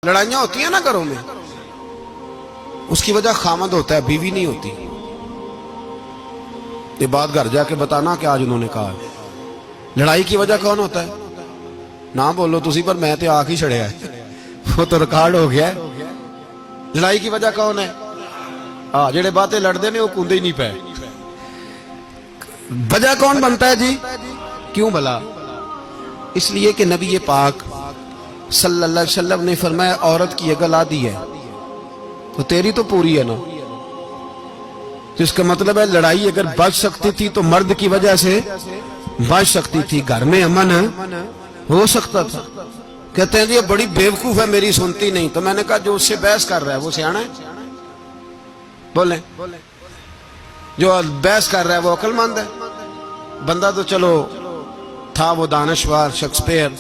لڑائیاں ہوتی ہیں نا گھروں میں، اس کی وجہ خامد ہوتا ہے، بیوی نہیں ہوتی۔ یہ بات گھر جا کے بتانا کہ آج انہوں نے کہا لڑائی کی وجہ کون ہوتا ہے؟ نہ بولو تسی، پر میں تے آنکھ ہی چھڑیا ہے، وہ تو ریکارڈ ہو گیا ہے۔ لڑائی کی وجہ کون ہے؟ جڑے باتیں لڑتے ہیں وہ کندے ہی نہیں پے۔ وجہ کون بنتا ہے جی؟ کیوں بھلا؟ اس لیے کہ نبی پاک صلی اللہ علیہ وسلم نے فرمایا عورت کی اگر آدھی ہے تو تیری تو پوری ہے نا، جس کا مطلب ہے لڑائی اگر بچ سکتی تھی تو مرد کی وجہ سے بچ سکتی تھی، گھر میں امن ہو سکتا تھا۔ کہتے ہیں یہ بڑی بیوقوف ہے، میری سنتی نہیں۔ تو میں نے کہا جو اس سے بحث کر رہا ہے وہ سیانا ہے؟ بولیں، جو بحث کر رہا ہے وہ عقل مند ہے؟ بندہ تو چلو تھا وہ دانشور شیکسپیئر،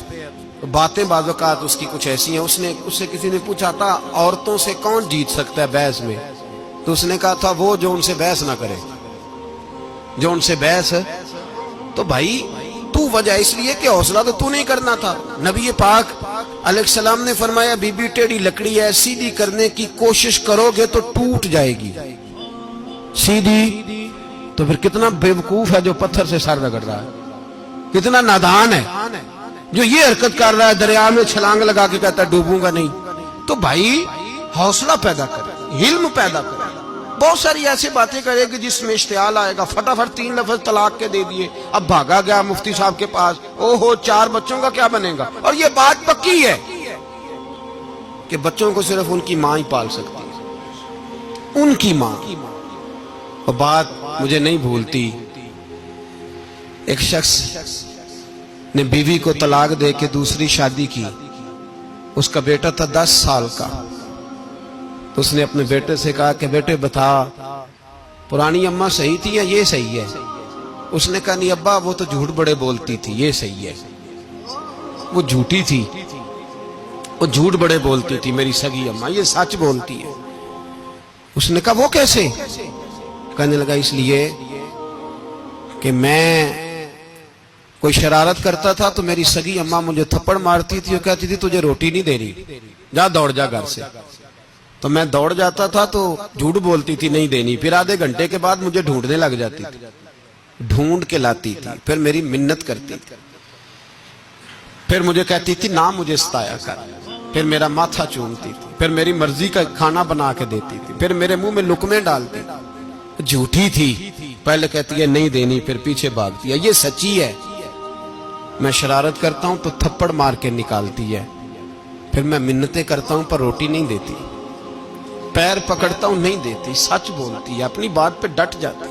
باتیں بعض اوقات اس کی کچھ ایسی ہیں۔ اس سے کسی نے پوچھا تھا عورتوں سے کون جیت سکتا ہے بحث میں، تو اس نے کہا تھا وہ جو ان سے بحث نہ کرے، جو ان سے بحث۔ تو بھائی تو وجہ اس لیے کہ حوصلہ تو نہیں کرنا تھا۔ نبی پاک علیہ السلام نے فرمایا بی بی ٹیڑھی لکڑی ہے، سیدھی کرنے کی کوشش کرو گے تو ٹوٹ جائے گی سیدھی۔ تو پھر کتنا بیوقوف ہے جو پتھر سے سر رگڑ رہا ہے، کتنا نادان ہے جو یہ حرکت کر رہا ہے، دریا میں چھلانگ لگا کے کہتا ہے ڈوبوں گا نہیں۔ تو بھائی حوصلہ پیدا کرے، علم پیدا کرے۔ بہت ساری ایسی باتیں کرے گی جس میں اشتعال آئے گا، فٹافٹ 3 لفظ طلاق کے دے دیے، اب بھاگا گیا مفتی صاحب کے پاس، او ہو 4 بچوں کا کیا بنے گا؟ اور یہ بات پکی ہے کہ بچوں کو صرف ان کی ماں ہی پال سکتی ہے، ان کی ماں۔ اور بات مجھے نہیں بھولتی، ایک شخص نے بیوی کو طلاق دے کے دوسری شادی کی، اس کا بیٹا تھا 10 سال کا۔ تو اس نے اپنے بیٹے سے کہا کہ بیٹے بتا پرانی اماں صحیح تھی یا یہ صحیح ہے؟ اس نے کہا نہیں ابا وہ تو جھوٹ بڑے بولتی تھی، یہ صحیح ہے۔ وہ جھوٹی تھی، وہ جھوٹ بڑے بولتی تھی میری سگی اماں، یہ سچ بولتی ہے۔ اس نے کہا وہ کیسے؟ کہنے لگا اس لیے کہ میں کوئی شرارت کرتا تھا تو میری سگی اماں مجھے تھپڑ مارتی تھی اور کہتی تھی تجھے روٹی نہیں دے رہی، جا دوڑ جا گھر سے۔ تو میں دوڑ جاتا تھا تو جھوٹ بولتی تھی نہیں دینی، پھر آدھے گھنٹے کے بعد مجھے ڈھونڈنے لگ جاتی تھی، ڈھونڈ کے لاتی تھی، پھر میری منت کرتی تھی، پھر مجھے کہتی تھی نہ مجھے ستایا کر، پھر میرا ماتھا چومتی تھی، پھر میری مرضی کا کھانا بنا کے دیتی تھی، پھر میرے منہ میں لقمے ڈالتی تھی۔ جھوٹی تھی، پہلے کہتی ہے نہیں دینی، پھر پیچھے بھاگتی ہے۔ یہ سچی ہے، میں شرارت کرتا ہوں تو تھپڑ مار کے نکالتی ہے، پھر میں منتیں کرتا ہوں پر روٹی نہیں دیتی، پیر پکڑتا ہوں نہیں دیتی، سچ بولتی ہے، اپنی بات پہ ڈٹ جاتی۔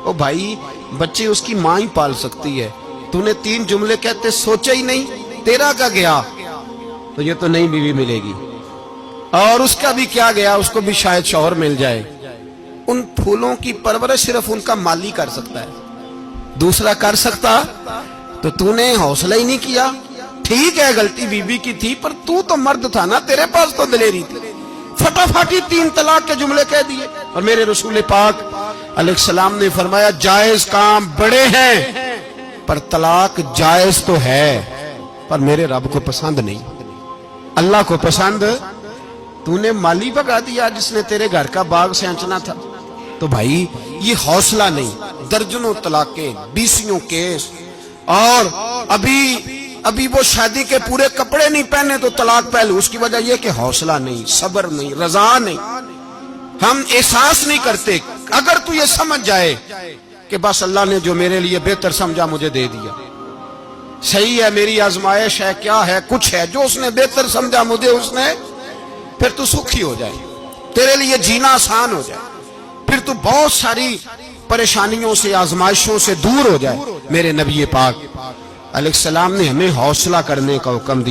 او بھائی بچے اس کی ماں ہی پال سکتی ہے، تو نے 3 جملے کہتے سوچا ہی نہیں، تیرا کا گیا تو یہ تو نئی بیوی ملے گی، اور اس کا بھی کیا گیا، اس کو بھی شاید شوہر مل جائے۔ ان پھولوں کی پرورش صرف ان کا مالی کر سکتا ہے، دوسرا کر سکتا؟ تو نے حوصلہ ہی نہیں کیا۔ ٹھیک ہے غلطی بیوی کی تھی، پر تو مرد تھا نا، تیرے پاس تو دلیری تھی، فٹافٹ 3 طلاق کے جملے کہہ دیے۔ اور میرے رسول پاک علیہ السلام نے فرمایا جائز کام بڑے ہیں، پر طلاق جائز تو ہے پر میرے رب کو پسند نہیں، اللہ کو پسند۔ تو نے مالی بگا دیا جس نے تیرے گھر کا باغ سینچنا تھا۔ تو بھائی یہ حوصلہ نہیں، درجنوں طلاقیں، 20 کیس، اور ابھی وہ شادی کے پورے کپڑے نہیں پہنے تو طلاق پہلے۔ اس کی وجہ یہ کہ حوصلہ نہیں، صبر نہیں، رضا نہیں، ہم احساس نہیں کرتے۔ اگر تو یہ سمجھ جائے کہ بس اللہ نے جو میرے لیے بہتر سمجھا مجھے دے دیا، صحیح ہے میری آزمائش ہے، کیا ہے کچھ ہے، جو اس نے بہتر سمجھا مجھے اس نے، پھر تو سکھی ہو جائے، تیرے لیے جینا آسان ہو جائے، پھر تو بہت ساری پریشانیوں سے آزمائشوں سے دور ہو جائے۔ میرے نبی پاک علیہ السلام نے ہمیں حوصلہ کرنے کا حکم دیا۔